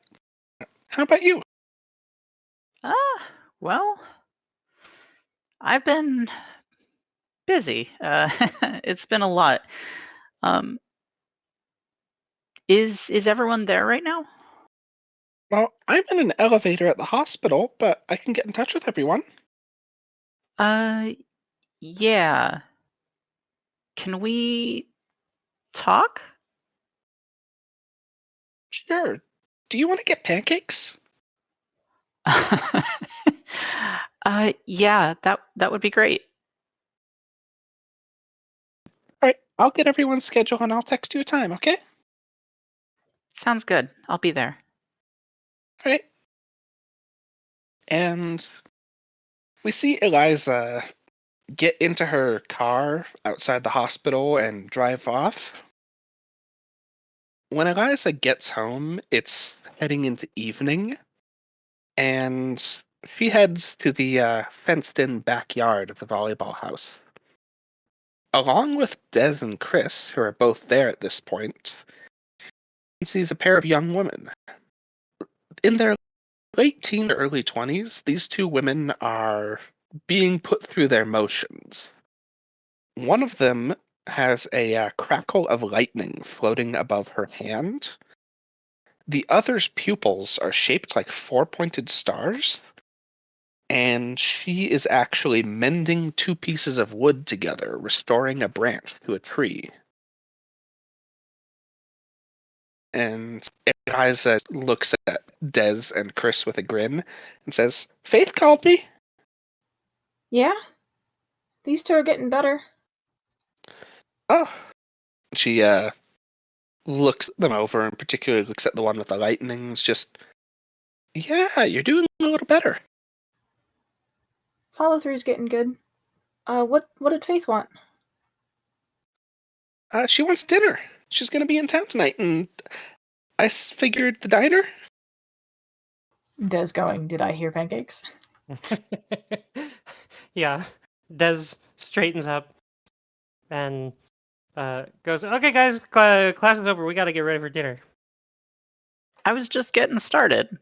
How about you? Well, I've been busy. It's been a lot. Is everyone there right now? Well, I'm in an elevator at the hospital, but I can get in touch with everyone. Yeah. Can we talk? Sure. Do you want to get pancakes? Yeah, that would be great. All right, I'll get everyone's schedule and I'll text you a time, okay? Sounds good. I'll be there. All right. And we see Eliza get into her car outside the hospital and drive off. When Eliza gets home, it's heading into evening, and she heads to the fenced-in backyard of the volleyball house. Along with Des and Chris, who are both there at this point, he sees a pair of young women. In their late teen to early 20s, these two women are being put through their motions. One of them has a crackle of lightning floating above her hand. The other's pupils are shaped like four-pointed stars, and she is actually mending two pieces of wood together, restoring a branch to a tree. And Eliza looks at Des and Chris with a grin and says, Faith called me. Yeah? These two are getting better. Oh. She looks them over and particularly looks at the one with the lightnings. Just, yeah, you're doing a little better. follow through's getting good. What did Faith want? She wants dinner. She's gonna be in town tonight, and I figured the diner. Des going, did I hear pancakes? Yeah. Des straightens up and goes, okay, guys, class is over. We got to get ready for dinner. I was just getting started.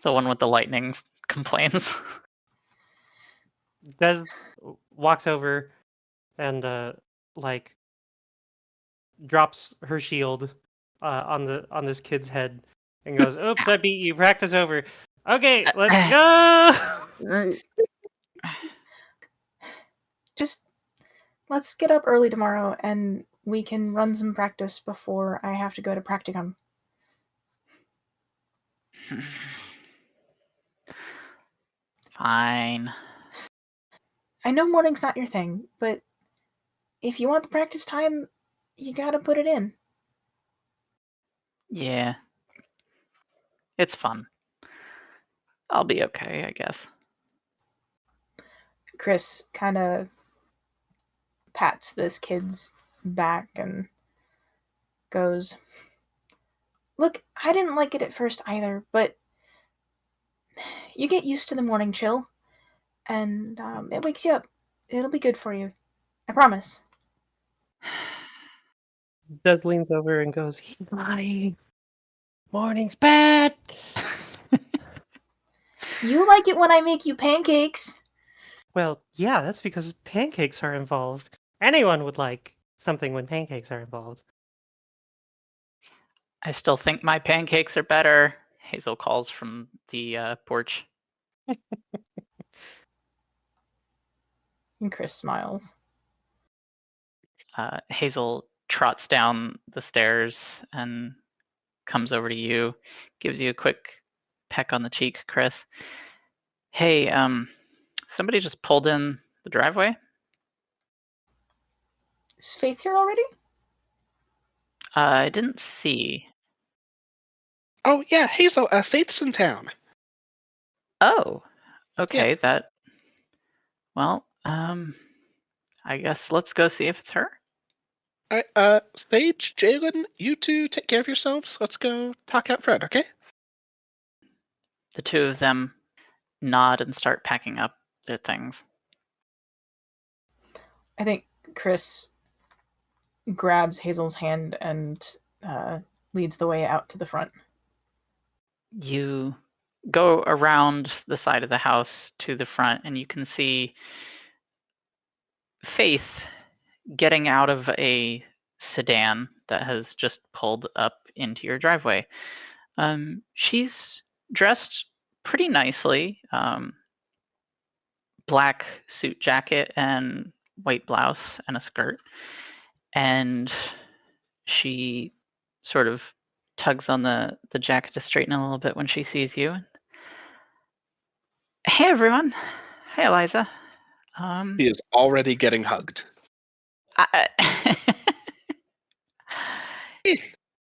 The one with the lightning complains. Des walks over and like drops her shield on this kid's head and goes, "Oops, I beat you. Practice over. Okay, let's go." Just let's get up early tomorrow and we can run some practice before I have to go to practicum. Fine. I know morning's not your thing, but if you want the practice time, you gotta put it in. Yeah. It's fun. I'll be okay, I guess. Chris kind of pats this kid's back and goes, "Look, I didn't like it at first either, but you get used to the morning chill, and it wakes you up. It'll be good for you. I promise." Des leans over and goes, "He's lying. Morning's bad." You like it when I make you pancakes. Well, yeah, that's because pancakes are involved. Anyone would like something when pancakes are involved. I still think my pancakes are better, Hazel calls from the porch. And Chris smiles. Hazel trots down the stairs and comes over to you, gives you a quick peck on the cheek, Chris. Hey, somebody just pulled in the driveway? Is Faith here already? I didn't see. Oh yeah, Hazel. Faith's in town. Oh, okay, well, I guess let's go see if it's her. All right, Sage, Jalen, you two take care of yourselves. Let's go talk out front, okay? The two of them nod and start packing up their things. I think Chris grabs Hazel's hand and leads the way out to the front. You go around the side of the house to the front, and you can see Faith getting out of a sedan that has just pulled up into your driveway. She's dressed pretty nicely. Black suit jacket and white blouse and a skirt. And she sort of tugs on the jacket to straighten a little bit when she sees you. Hey, everyone. Hey, Eliza. He is already getting hugged.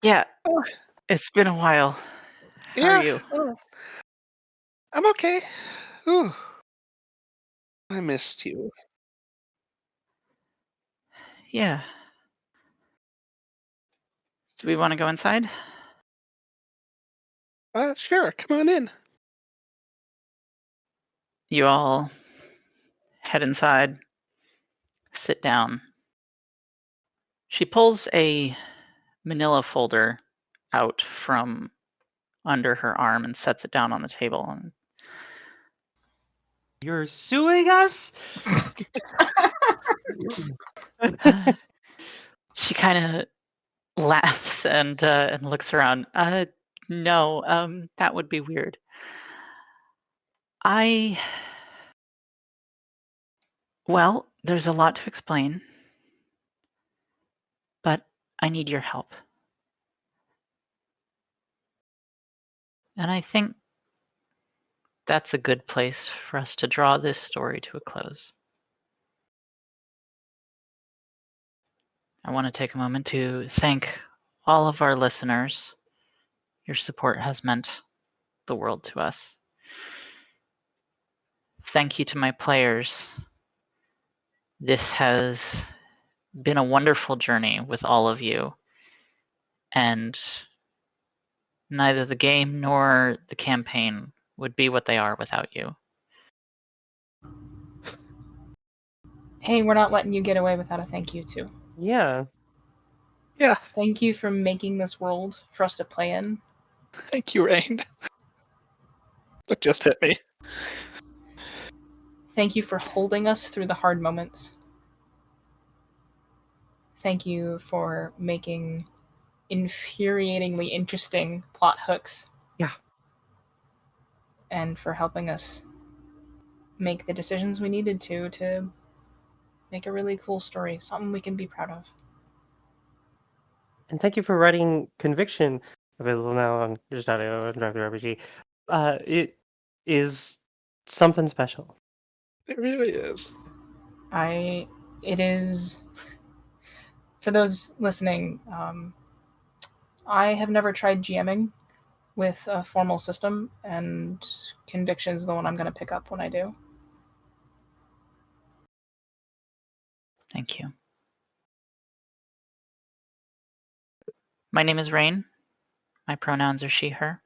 Yeah, Oh, it's been a while. How yeah, are you? I'm okay. Ooh, I missed you. Yeah. Do we want to go inside? Sure, come on in. You all head inside, sit down. She pulls a manila folder out from under her arm and sets it down on the table. And You're suing us? she kind of laughs and looks around. No, that would be weird. Well, there's a lot to explain, but I need your help. And I think that's a good place for us to draw this story to a close. I want to take a moment to thank all of our listeners. Your support has meant the world to us. thank you to my players. This has been a wonderful journey with all of you, and neither the game nor the campaign would be what they are without you. Hey, we're not letting you get away without a thank you, too. Yeah. Yeah, Thank you for making this world for us to play in. thank you, Rain. It just hit me. Thank you for holding us through the hard moments. Thank you for making infuriatingly interesting plot hooks. Yeah. And for helping us make the decisions we needed to make a really cool story, something we can be proud of. And thank you for writing Conviction, available now on Just.io and TTRPG. It is something special. It really is. It is, for those listening, I have never tried GMing with a formal system, and Conviction is the one I'm going to pick up when I do. Thank you. My name is Rain. My pronouns are she, her.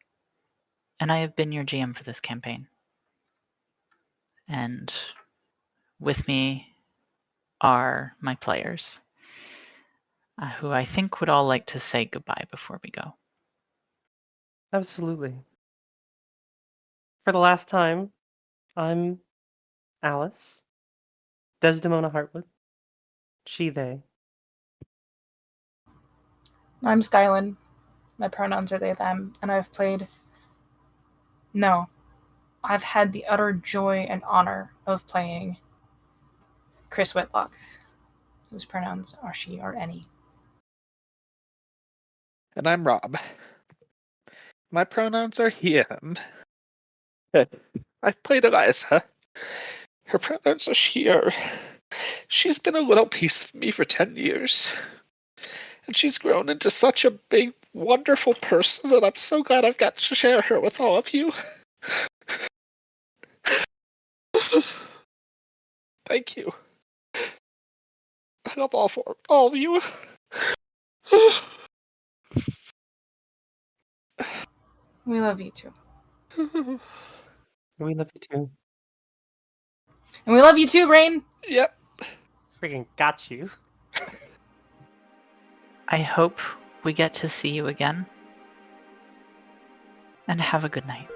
And I have been your GM for this campaign. And with me are my players, who I think would all like to say goodbye before we go. Absolutely. For the last time, I'm Alice, Desdemona Hartwood, she, they. I'm Skylin. My pronouns are they, them, and I've had the utter joy and honor of playing Chris Whitlock, whose pronouns are she or any. And I'm Rob. My pronouns are he, him. I've played Eliza. Her pronouns are she, her. She's been a little piece of me for 10 years. And she's grown into such a big, wonderful person that I'm so glad I've got to share her with all of you. Thank you. I love all of you. We love you too. We love you too. And we love you too, Rain! Yep. Freaking got you. I hope we get to see you again. And have a good night.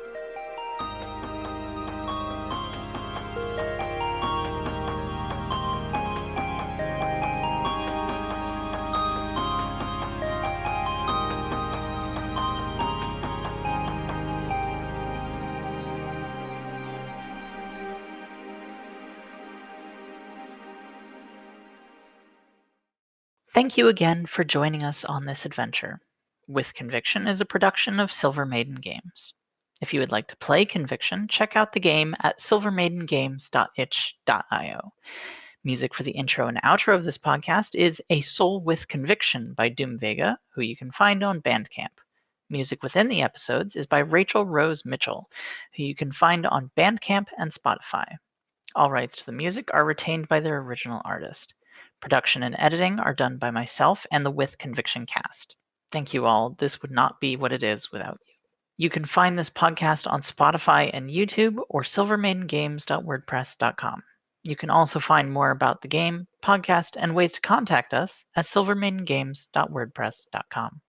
Thank you again for joining us on this adventure. With Conviction is a production of Silver Maiden Games. If you would like to play Conviction, check out the game at silvermaidengames.itch.io. Music for the intro and outro of this podcast is A Soul with Conviction by Doom Vega, who you can find on Bandcamp. Music within the episodes is by Rachel Rose Mitchell, who you can find on Bandcamp and Spotify. All rights to the music are retained by their original artist. Production and editing are done by myself and the With Conviction cast. Thank you all. This would not be what it is without you. You can find this podcast on Spotify and YouTube or silvermaidengames.wordpress.com. You can also find more about the game, podcast, and ways to contact us at silvermaidengames.wordpress.com.